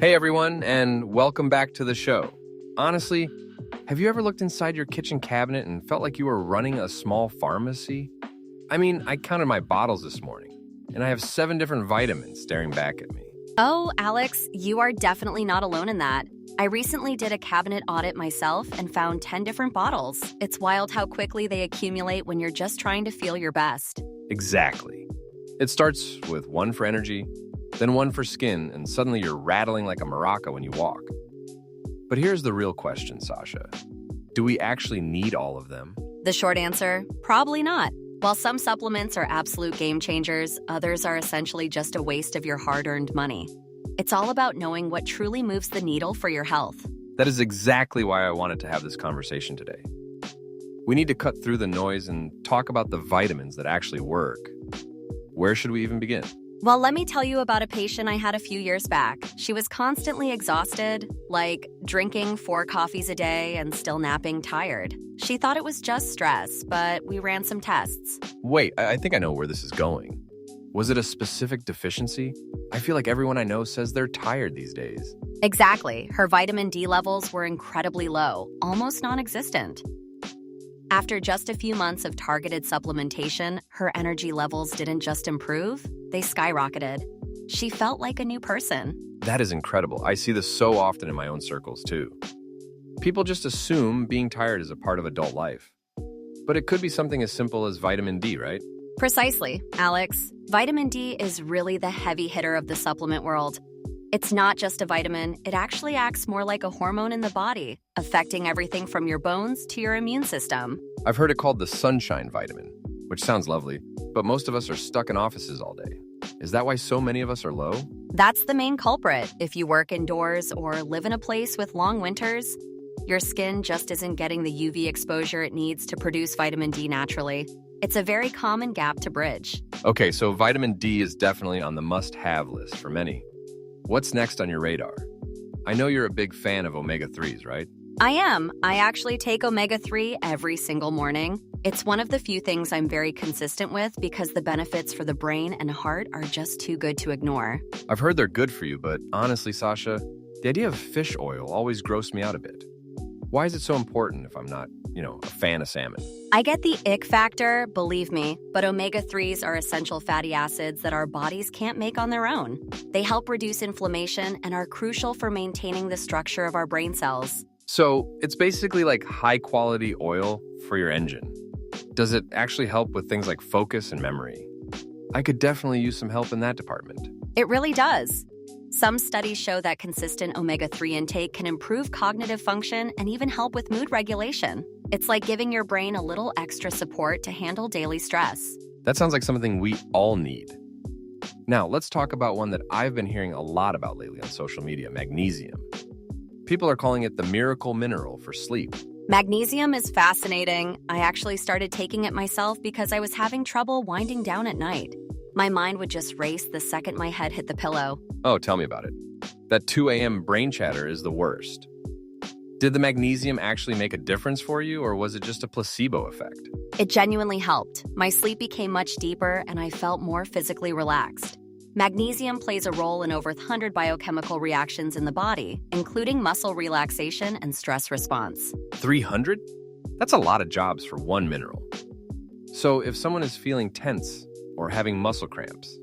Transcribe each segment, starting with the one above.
Hey everyone, and welcome back to the show. Honestly, have you ever looked inside your kitchen cabinet and felt like you were running a small pharmacy? I counted my bottles this morning, and I have 7 different vitamins staring back at me. Oh, Alex, you are definitely not alone in that. I recently did a cabinet audit myself and found 10 different bottles. It's wild how quickly they accumulate when you're just trying to feel your best. Exactly. It starts with one for energy, then one for skin, and suddenly you're rattling like a maraca when you walk. But here's the real question, Sasha. Do we actually need all of them? The short answer, probably not. While some supplements are absolute game changers, others are essentially just a waste of your hard-earned money. It's all about knowing what truly moves the needle for your health. That is exactly why I wanted to have this conversation today. We need to cut through the noise and talk about the vitamins that actually work. Where should we even begin? Well, let me tell you about a patient I had a few years back. She was constantly exhausted, like drinking 4 coffees a day and still napping tired. She thought it was just stress, but we ran some tests. Wait, I think I know where this is going. Was it a specific deficiency? I feel like everyone I know says they're tired these days. Exactly. Her vitamin D levels were incredibly low, almost non-existent. After just a few months of targeted supplementation, her energy levels didn't just improve, they skyrocketed. She felt like a new person. That is incredible. I see this so often in my own circles, too. People just assume being tired is a part of adult life. But it could be something as simple as vitamin D, right? Precisely, Alex. Vitamin D is really the heavy hitter of the supplement world. It's not just a vitamin, it actually acts more like a hormone in the body, affecting everything from your bones to your immune system. I've heard it called the sunshine vitamin, which sounds lovely, but most of us are stuck in offices all day. Is that why so many of us are low? That's the main culprit. If you work indoors or live in a place with long winters, your skin just isn't getting the UV exposure it needs to produce vitamin D naturally. It's a very common gap to bridge. Okay, so vitamin D is definitely on the must-have list for many. What's next on your radar? I know you're a big fan of omega-3s, right? I am. I actually take omega-3 every single morning. It's one of the few things I'm very consistent with because the benefits for the brain and heart are just too good to ignore. I've heard they're good for you, but honestly, Sasha, the idea of fish oil always grossed me out a bit. Why is it so important if I'm not, a fan of salmon? I get the ick factor, believe me, but omega-3s are essential fatty acids that our bodies can't make on their own. They help reduce inflammation and are crucial for maintaining the structure of our brain cells. So it's basically like high-quality oil for your engine. Does it actually help with things like focus and memory? I could definitely use some help in that department. It really does. Some studies show that consistent omega-3 intake can improve cognitive function and even help with mood regulation. It's like giving your brain a little extra support to handle daily stress. That sounds like something we all need. Now, let's talk about one that I've been hearing a lot about lately on social media, magnesium. People are calling it the miracle mineral for sleep. Magnesium is fascinating. I actually started taking it myself because I was having trouble winding down at night. My mind would just race the second my head hit the pillow. Oh, tell me about it. That 2 a.m. brain chatter is the worst. Did the magnesium actually make a difference for you, or was it just a placebo effect? It genuinely helped. My sleep became much deeper, and I felt more physically relaxed. Magnesium plays a role in over 100 biochemical reactions in the body, including muscle relaxation and stress response. 300? That's a lot of jobs for one mineral. So if someone is feeling tense or having muscle cramps,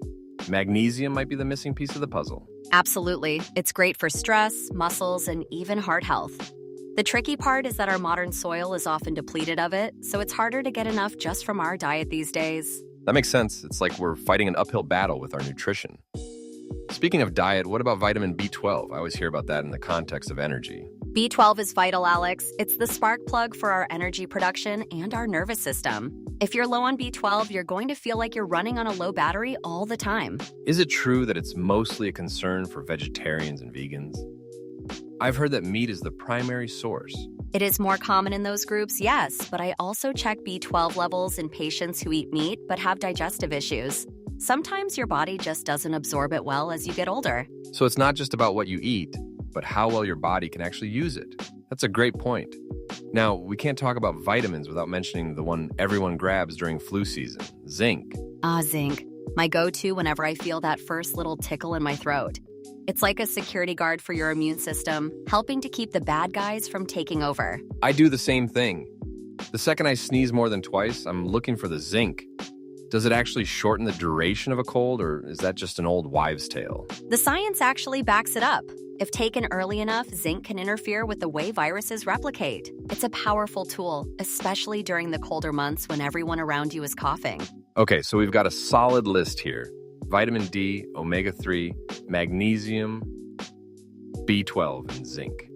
magnesium might be the missing piece of the puzzle. Absolutely. It's great for stress, muscles, and even heart health. The tricky part is that our modern soil is often depleted of it, so it's harder to get enough just from our diet these days. That makes sense. It's like we're fighting an uphill battle with our nutrition. Speaking of diet, what about vitamin B12? I always hear about that in the context of energy. B12 is vital, Alex. It's the spark plug for our energy production and our nervous system. If you're low on B12, you're going to feel like you're running on a low battery all the time. Is it true that it's mostly a concern for vegetarians and vegans? I've heard that meat is the primary source. It is more common in those groups, yes, but I also check B12 levels in patients who eat meat but have digestive issues. Sometimes your body just doesn't absorb it well as you get older. So it's not just about what you eat, but how well your body can actually use it. That's a great point. Now, we can't talk about vitamins without mentioning the one everyone grabs during flu season, zinc. Zinc. My go-to whenever I feel that first little tickle in my throat. It's like a security guard for your immune system, helping to keep the bad guys from taking over. I do the same thing. The second I sneeze more than twice, I'm looking for the zinc. Does it actually shorten the duration of a cold, or is that just an old wives' tale? The science actually backs it up. If taken early enough, zinc can interfere with the way viruses replicate. It's a powerful tool, especially during the colder months when everyone around you is coughing. Okay, so we've got a solid list here. Vitamin D, omega-3, magnesium, B12, and zinc.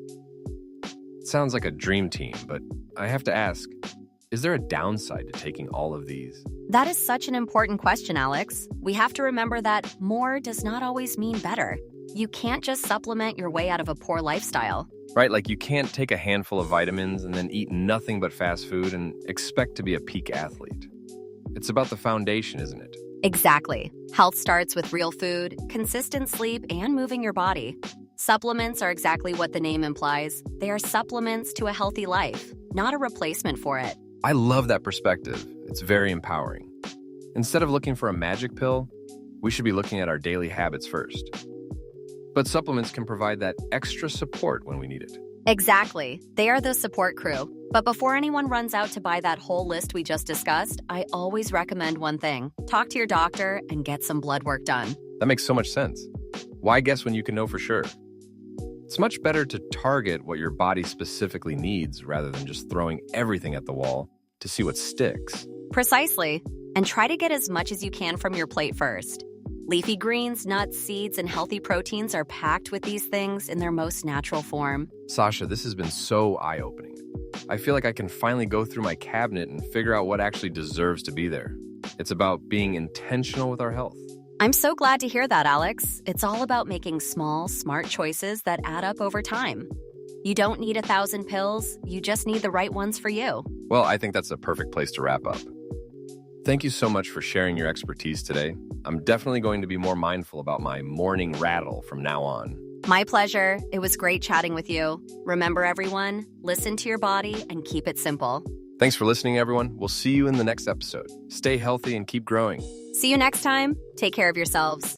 It sounds like a dream team, but I have to ask, is there a downside to taking all of these? That is such an important question, Alex. We have to remember that more does not always mean better. You can't just supplement your way out of a poor lifestyle. Right, like you can't take a handful of vitamins and then eat nothing but fast food and expect to be a peak athlete. It's about the foundation, isn't it? Exactly. Health starts with real food, consistent sleep, and moving your body. Supplements are exactly what the name implies. They are supplements to a healthy life, not a replacement for it. I love that perspective. It's very empowering. Instead of looking for a magic pill, we should be looking at our daily habits first. But supplements can provide that extra support when we need it. Exactly. They are the support crew. But before anyone runs out to buy that whole list we just discussed, I always recommend one thing. Talk to your doctor and get some blood work done. That makes so much sense. Why guess when you can know for sure? It's much better to target what your body specifically needs rather than just throwing everything at the wall to see what sticks. Precisely. And try to get as much as you can from your plate first. Leafy greens, nuts, seeds, and healthy proteins are packed with these things in their most natural form. Sasha, this has been so eye-opening. I feel like I can finally go through my cabinet and figure out what actually deserves to be there. It's about being intentional with our health. I'm so glad to hear that, Alex. It's all about making small, smart choices that add up over time. You don't need 1,000 pills, you just need the right ones for you. Well, I think that's a perfect place to wrap up. Thank you so much for sharing your expertise today. I'm definitely going to be more mindful about my morning rattle from now on. My pleasure. It was great chatting with you. Remember, everyone, listen to your body and keep it simple. Thanks for listening, everyone. We'll see you in the next episode. Stay healthy and keep growing. See you next time. Take care of yourselves.